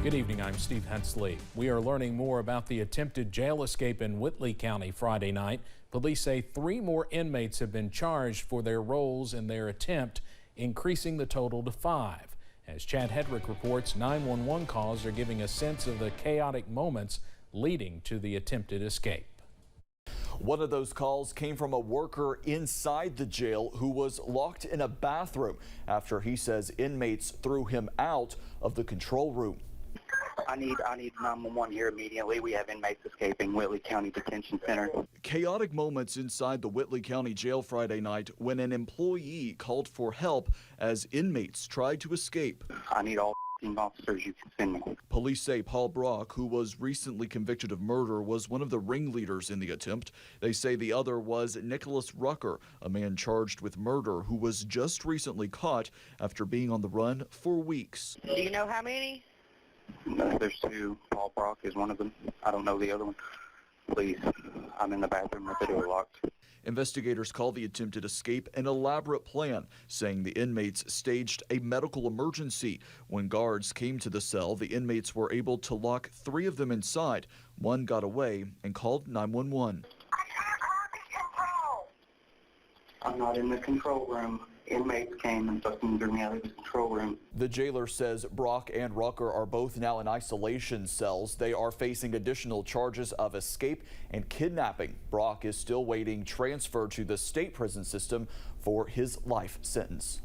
Good evening, I'm Steve Hensley. We are learning more about the attempted jail escape in Whitley County Friday night. Police say 3 more inmates have been charged for their roles in their attempt, increasing the total to 5. As Chad Hedrick reports, 911 calls are giving a sense of the chaotic moments leading to the attempted escape. One of those calls came from a worker inside the jail who was locked in a bathroom after he says inmates threw him out of the control room. I need 911 here immediately. We have inmates escaping Whitley County Detention Center. Chaotic moments inside the Whitley County Jail Friday night when an employee called for help as inmates tried to escape. I need all officers you can send me. Police say Paul Brock, who was recently convicted of murder, was one of the ringleaders in the attempt. They say the other was Nicholas Rucker, a man charged with murder who was just recently caught after being on the run for weeks. Do you know how many? There's 2. Paul Brock is one of them. I don't know the other one. Please, I'm in the bathroom with the door locked. Investigators call the attempted escape an elaborate plan, saying the inmates staged a medical emergency. When guards came to the cell, the inmates were able to lock 3 of them inside. One got away and called 911. I'm not in the control room. Inmates came and threw me out of the control room. The jailer says Brock and Rucker are both now in isolation cells. They are facing additional charges of escape and kidnapping. Brock is still waiting transfer to the state prison system for his life sentence.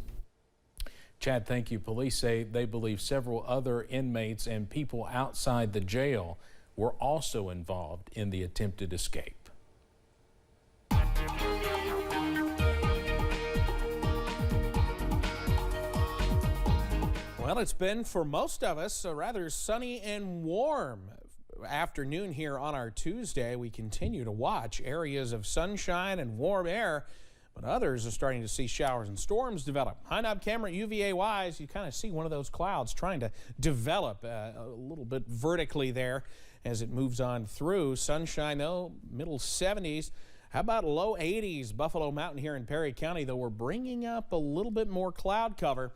Chad, thank you. Police say they believe several other inmates and people outside the jail were also involved in the attempted escape. Well, it's been, for most of us, a rather sunny and warm afternoon here on our Tuesday. We continue to watch areas of sunshine and warm air, but others are starting to see showers and storms develop. High knob camera UVA-wise, you kind of see one of those clouds trying to develop a little bit vertically there as it moves on through. Sunshine, though, middle 70s. How about low 80s? Buffalo Mountain here in Perry County, though, we're bringing up a little bit more cloud cover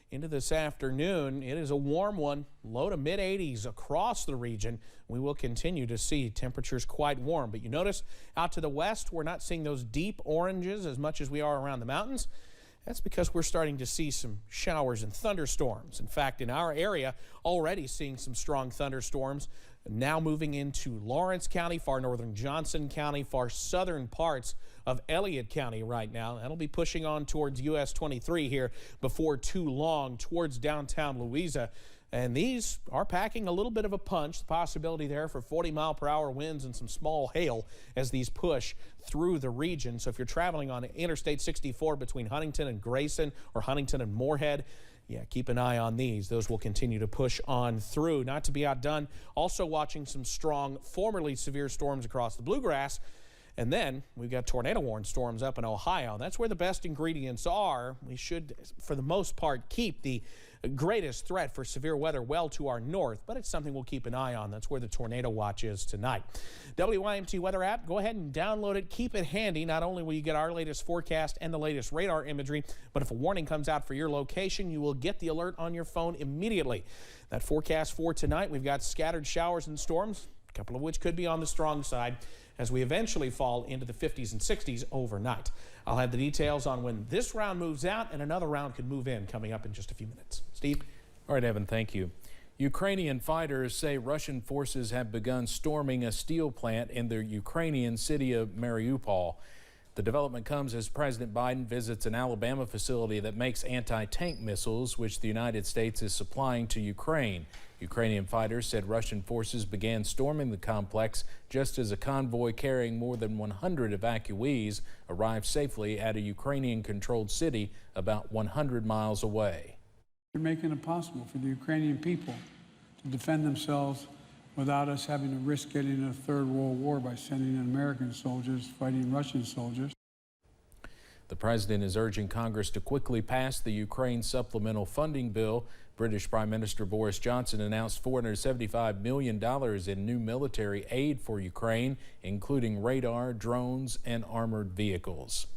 into this afternoon. It is a warm one, low to mid 80s across the region. We will continue to see temperatures quite warm, but you notice out to the west, we're not seeing those deep oranges as much as we are around the mountains. That's because we're starting to see some showers and thunderstorms. In fact, in our area, already seeing some strong thunderstorms, now moving into Lawrence County, far northern Johnson County, far southern parts of Elliott County right now. That'll be pushing on towards US 23 here before too long towards downtown Louisa. And these are packing a little bit of a punch. The possibility there for 40-mile-per-hour winds and some small hail as these push through the region. So if you're traveling on Interstate 64 between Huntington and Grayson or Huntington and Moorhead, yeah, keep an eye on these. Those will continue to push on through. Not to be outdone, also watching some strong, formerly severe storms across the Bluegrass. And then we've got tornado-warned storms up in Ohio. That's where the best ingredients are. We should, for the most part, keep the greatest threat for severe weather well to our north, but it's something we'll keep an eye on. That's where the tornado watch is tonight. WYMT weather app, go ahead and download it. Keep it handy. Not only will you get our latest forecast and the latest radar imagery, but if a warning comes out for your location, you will get the alert on your phone immediately. That forecast for tonight, we've got scattered showers and storms, a couple of which could be on the strong side, as we eventually fall into the 50s and 60s overnight. I'll have the details on when this round moves out and another round could move in coming up in just a few minutes. Steve? All right, Evan, thank you. Ukrainian fighters say Russian forces have begun storming a steel plant in the Ukrainian city of Mariupol. The development comes as President Biden visits an Alabama facility that makes anti-tank missiles, which the United States is supplying to Ukraine. Ukrainian fighters said Russian forces began storming the complex just as a convoy carrying more than 100 evacuees arrived safely at a Ukrainian-controlled city about 100 miles away. They're making it possible for the Ukrainian people to defend themselves without us having to risk getting a third world war by sending in American soldiers fighting Russian soldiers. The president is urging Congress to quickly pass the Ukraine supplemental funding bill. British Prime Minister Boris Johnson announced $475 million in new military aid for Ukraine, including radar, drones, and armored vehicles.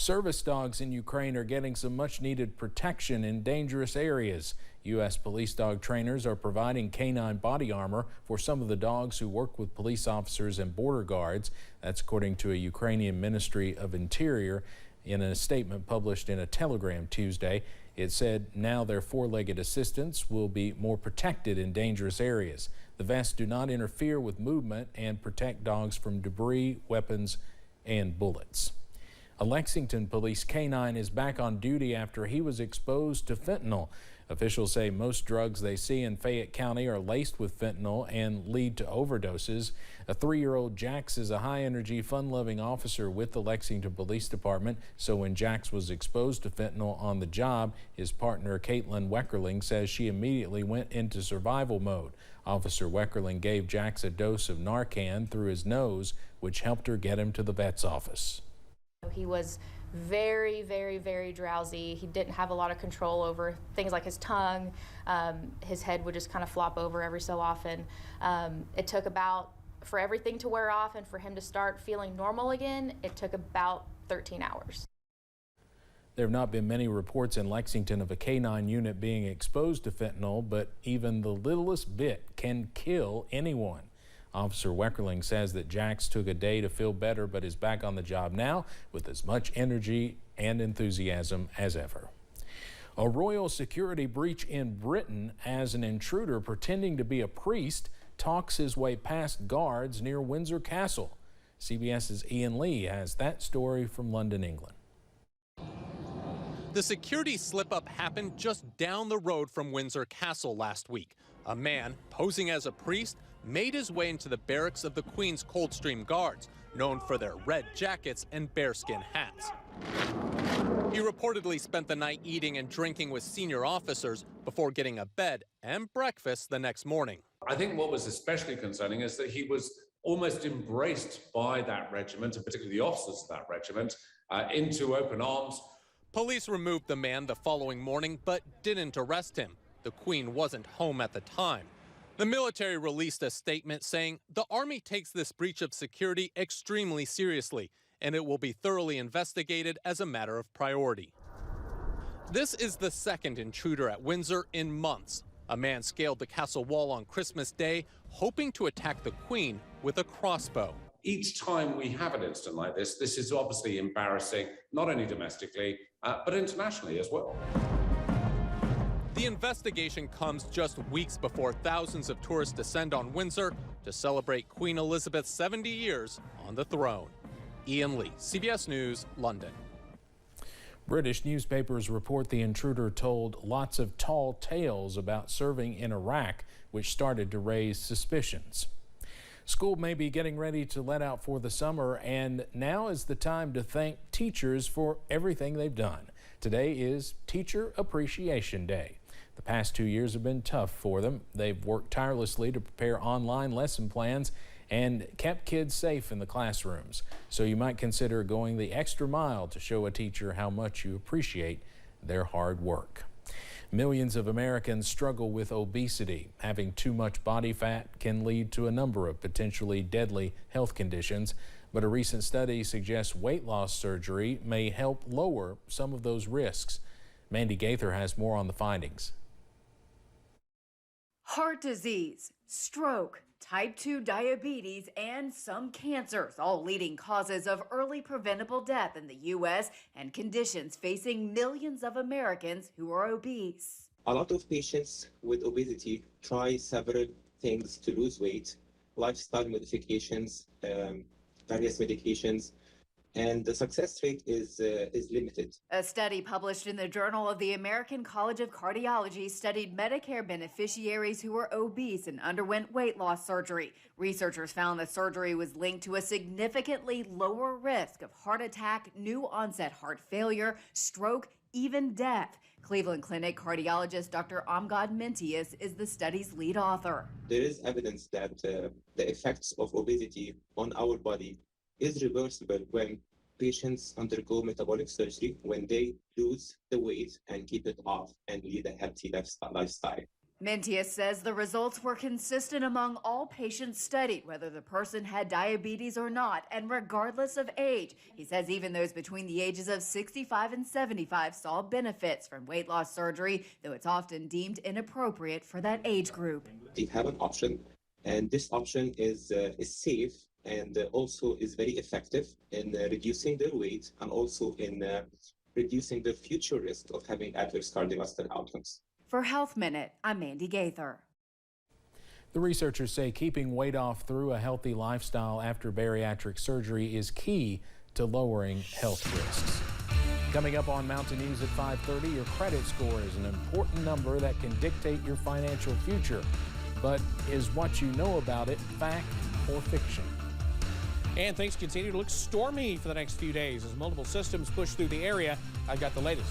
Service dogs in Ukraine are getting some much-needed protection in dangerous areas. U.S. police dog trainers are providing canine body armor for some of the dogs who work with police officers and border guards. That's according to a Ukrainian Ministry of Interior in a statement published in a telegram Tuesday. It said now their four-legged assistants will be more protected in dangerous areas. The vests do not interfere with movement and protect dogs from debris, weapons, and bullets. A Lexington police canine is back on duty after he was exposed to fentanyl. Officials say most drugs they see in Fayette County are laced with fentanyl and lead to overdoses. A 3-year-old Jax is a high-energy, fun-loving officer with the Lexington Police Department. So when Jax was exposed to fentanyl on the job, his partner Caitlin Weckerling says she immediately went into survival mode. Officer Weckerling gave Jax a dose of Narcan through his nose, which helped her get him to the vet's office. He was very, very, very drowsy. He didn't have a lot of control over things like his tongue. His head would just kind of flop over every so often. It took about, for everything to wear off and for him to start feeling normal again, it took about 13 hours. There have not been many reports in Lexington of a canine unit being exposed to fentanyl, but even the littlest bit can kill anyone. Officer Weckerling says that Jax took a day to feel better, but is back on the job now with as much energy and enthusiasm as ever. A royal security breach in Britain as an intruder pretending to be a priest talks his way past guards near Windsor Castle. CBS's Ian Lee has that story from London, England. The security slip-up happened just down the road from Windsor Castle last week. A man posing as a priest made his way into the barracks of the Queen's Coldstream Guards, known for their red jackets and bearskin hats. He reportedly spent the night eating and drinking with senior officers before getting a bed and breakfast the next morning. I think what was especially concerning is that he was almost embraced by that regiment, and particularly the officers of that regiment, into open arms. Police removed the man the following morning, but didn't arrest him. The Queen wasn't home at the time. The military released a statement saying the Army takes this breach of security extremely seriously, and it will be thoroughly investigated as a matter of priority. This is the second intruder at Windsor in months. A man scaled the castle wall on Christmas Day, hoping to attack the Queen with a crossbow. Each time we have an incident like this is obviously embarrassing, not only domestically, but internationally as well. The investigation comes just weeks before thousands of tourists descend on Windsor to celebrate Queen Elizabeth's 70 years on the throne. Ian Lee, CBS News, London. British newspapers report the intruder told lots of tall tales about serving in Iraq, which started to raise suspicions. School may be getting ready to let out for the summer, and now is the time to thank teachers for everything they've done. Today is Teacher Appreciation Day. The past 2 years have been tough for them. They've worked tirelessly to prepare online lesson plans and kept kids safe in the classrooms. So you might consider going the extra mile to show a teacher how much you appreciate their hard work. Millions of Americans struggle with obesity. Having too much body fat can lead to a number of potentially deadly health conditions, but a recent study suggests weight loss surgery may help lower some of those risks. Mandy Gaither has more on the findings. Heart disease, stroke, type 2 diabetes, and some cancers, all leading causes of early preventable death in the U.S. and conditions facing millions of Americans who are obese. A lot of patients with obesity try several things to lose weight, lifestyle modifications, various medications, and the success rate is limited. A study published in the Journal of the American College of Cardiology studied Medicare beneficiaries who were obese and underwent weight loss surgery. Researchers found the surgery was linked to a significantly lower risk of heart attack, new onset heart failure, stroke, even death. Cleveland Clinic cardiologist Dr. Amgad Mentius is the study's lead author. There is evidence that the effects of obesity on our body is reversible when patients undergo metabolic surgery, when they lose the weight and keep it off and lead a healthy lifestyle. Mentius says the results were consistent among all patients studied, whether the person had diabetes or not, and regardless of age. He says even those between the ages of 65 and 75 saw benefits from weight loss surgery, though it's often deemed inappropriate for that age group. They have an option, and this option is safe and also is very effective in reducing their weight and also in reducing the future risk of having adverse cardiovascular outcomes. For Health Minute, I'm Mandy Gaither. The researchers say keeping weight off through a healthy lifestyle after bariatric surgery is key to lowering health risks. Coming up on Mountain News at 5:30, your credit score is an important number that can dictate your financial future. But is what you know about it fact or fiction? And things continue to look stormy for the next few days as multiple systems push through the area. I've got the latest.